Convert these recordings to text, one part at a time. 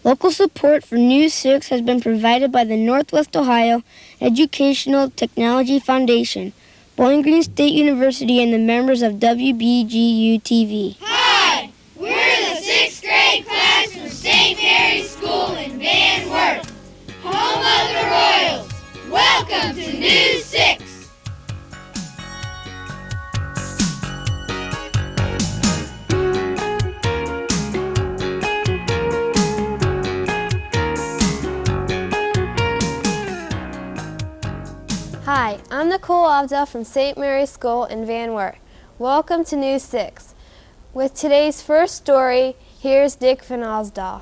Local support for News 6 has been provided by the Northwest Ohio Educational Technology Foundation, Bowling Green State University, and the members of WBGU-TV. Hi! We're the 6th grade class from St. Mary's School in Van Wert, home of the Royals. Welcome to News 6! Hi, I'm Nicole Abdel from St. Mary's School in Van Wert. Welcome to News 6. With today's first story, here's Dick Van Osdal.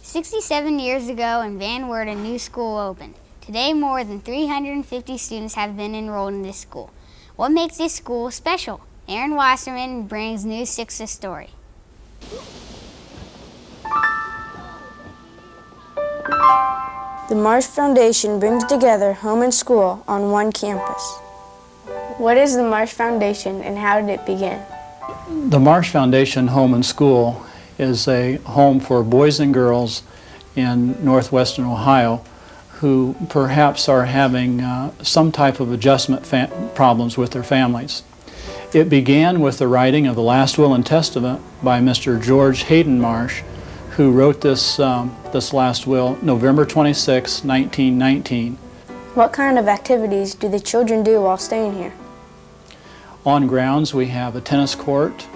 67 years ago in Van Wert, a new school opened. Today, more than 350 students have been enrolled in this school. What makes this school special? Aaron Wasserman brings News 6's story. The Marsh Foundation brings together home and school on one campus. What is the Marsh Foundation and how did it begin? The Marsh Foundation Home and School is a home for boys and girls in northwestern Ohio who perhaps are having some type of adjustment problems with their families. It began with the writing of the last will and testament by Mr. George Hayden Marsh, who wrote this last will November 26, 1919. What kind of activities do the children do while staying here? On grounds we have a tennis court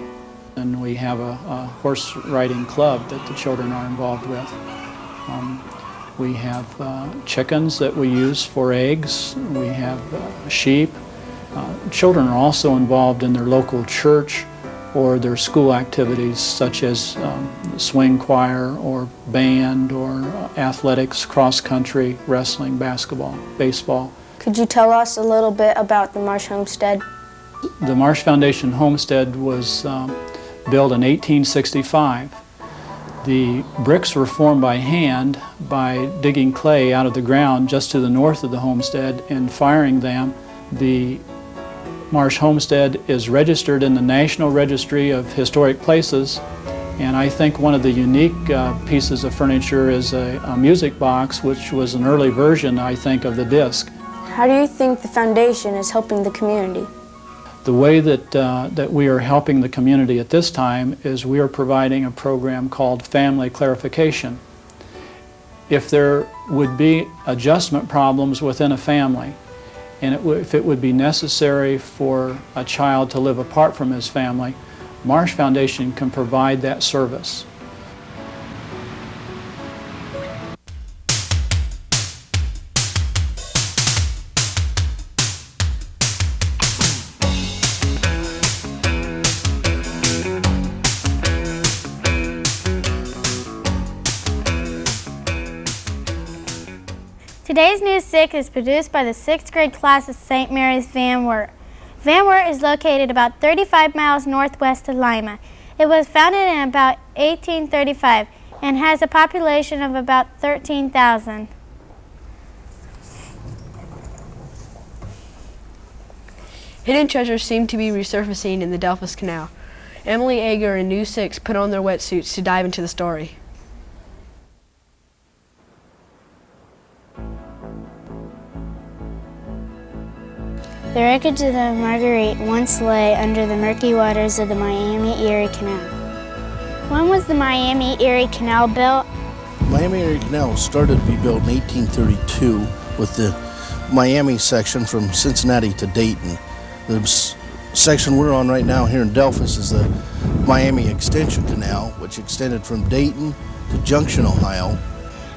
and we have a horse riding club that the children are involved with. We have chickens that we use for eggs. We have sheep. Children are also involved in their local church or their school activities such as swing choir or band or athletics, cross-country, wrestling, basketball, baseball. Could you tell us a little bit about the Marsh Homestead? The Marsh Foundation Homestead was built in 1865. The bricks were formed by hand by digging clay out of the ground just to the north of the homestead and firing them. The Marsh Homestead is registered in the National Registry of Historic Places, and I think one of the unique pieces of furniture is a music box, which was an early version, I think, of the disc. How do you think the foundation is helping the community? The way that we are helping the community at this time is we are providing a program called Family Clarification. If there would be adjustment problems within a family, and if it would be necessary for a child to live apart from his family, Marsh Foundation can provide that service. Today's News 6 is produced by the 6th grade class of St. Mary's Van Wert. Van Wert is located about 35 miles northwest of Lima. It was founded in about 1835 and has a population of about 13,000. Hidden treasures seem to be resurfacing in the Delphus Canal. Emily Ager and News 6 put on their wetsuits to dive into the story. The wreckage of the Marguerite once lay under the murky waters of the Miami-Erie Canal. When was the Miami-Erie Canal built? Miami-Erie Canal started to be built in 1832 with the Miami section from Cincinnati to Dayton. The section we're on right now here in Delphus is the Miami Extension Canal, which extended from Dayton to Junction, Ohio.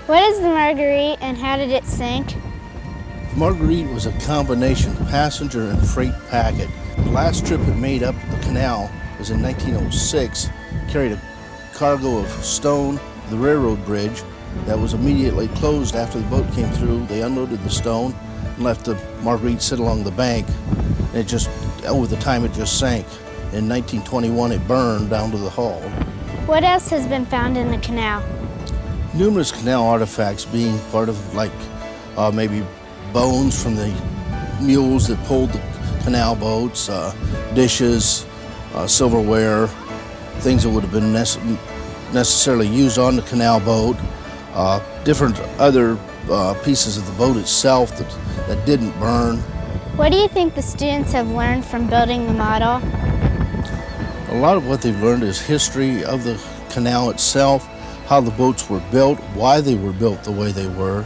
What is the Marguerite and how did it sink? Marguerite was a combination passenger and freight packet. The last trip it made up the canal was in 1906, carried a cargo of stone to the railroad bridge that was immediately closed after the boat came through. They unloaded the stone and left the Marguerite sit along the bank. And it just, over the time it just sank. In 1921 it burned down to the hull. What else has been found in the canal? Numerous canal artifacts being part of maybe bones from the mules that pulled the canal boats, dishes, silverware, things that would have been necessarily used on the canal boat, different other pieces of the boat itself that didn't burn. What do you think the students have learned from building the model? A lot of what they've learned is history of the canal itself, how the boats were built, why they were built the way they were,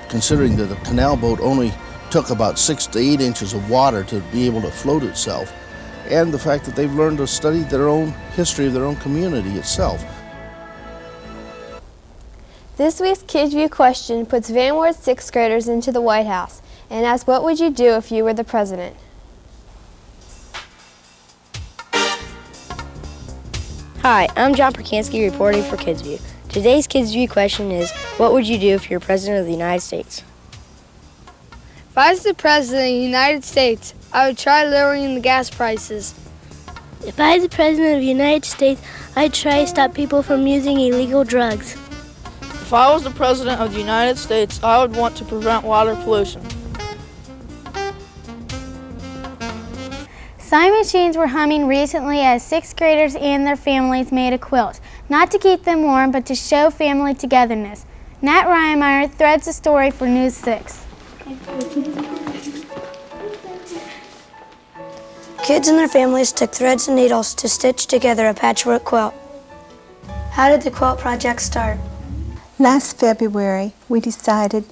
considering that the canal boat only took about 6 to 8 inches of water to be able to float itself, and the fact that they've learned to study their own history of their own community itself. This week's Kids View question puts Van Wert 6th graders into the White House and asks, what would you do if you were the president? Hi, I'm John Perkansky reporting for Kids View. Today's Kids View question is, what would you do if you're President of the United States? If I was the President of the United States, I would try lowering the gas prices. If I was the President of the United States, I'd try to stop people from using illegal drugs. If I was the President of the United States, I would want to prevent water pollution. Sewing machines were humming recently as 6th graders and their families made a quilt, not to keep them warm, but to show family togetherness. Nat Ryanmeyer threads the story for News 6. Kids and their families took threads and needles to stitch together a patchwork quilt. How did the quilt project start? Last February, we decided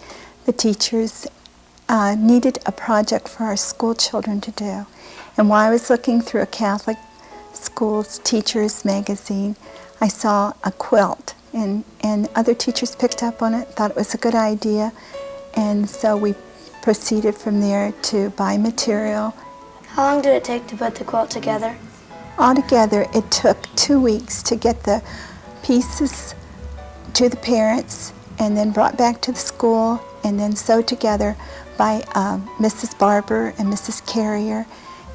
the teachers needed a project for our school children to do. And while I was looking through a Catholic schools teachers magazine, I saw a quilt, and other teachers picked up on it, thought it was a good idea, and so we proceeded from there to buy material. How long did it take to put the quilt together? Altogether, it took 2 weeks to get the pieces to the parents and then brought back to the school and then sewed together by Mrs. Barber and Mrs. Carrier,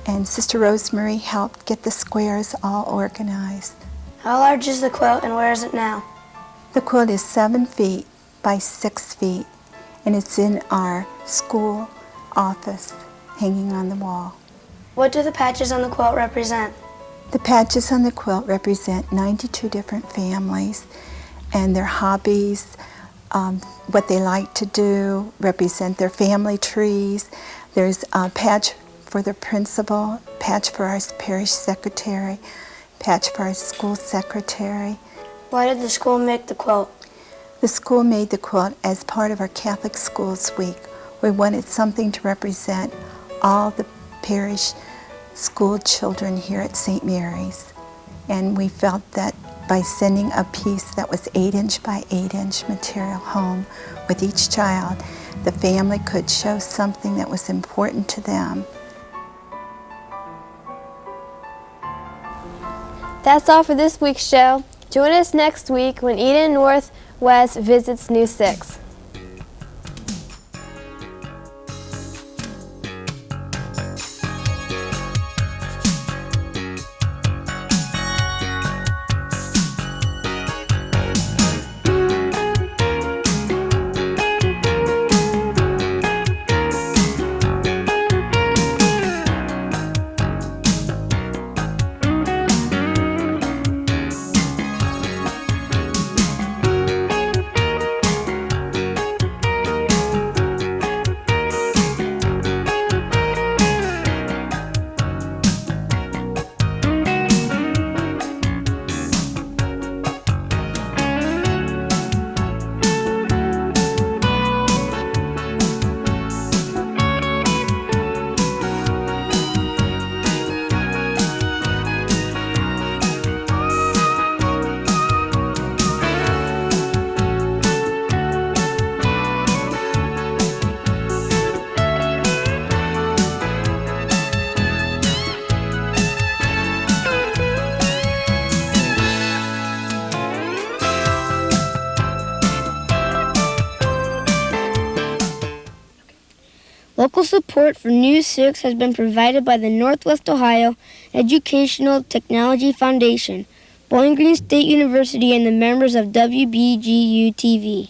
and Sister Rosemary helped get the squares all organized. How large is the quilt and where is it now? The quilt is 7 feet by 6 feet, and it's in our school office hanging on the wall. What do the patches on the quilt represent? The patches on the quilt represent 92 different families and their hobbies, what they like to do, represent their family trees. There's a patch for the principal, patch for our parish secretary, patch for our school secretary. Why did the school make the quilt? The school made the quilt as part of our Catholic Schools Week. We wanted something to represent all the parish school children here at St. Mary's. And we felt that by sending a piece that was 8-inch by 8-inch material home with each child, the family could show something that was important to them. That's all for this week's show. Join us next week when Eden Northwest visits News 6. Local support for News 6 has been provided by the Northwest Ohio Educational Technology Foundation, Bowling Green State University, and the members of WBGU-TV.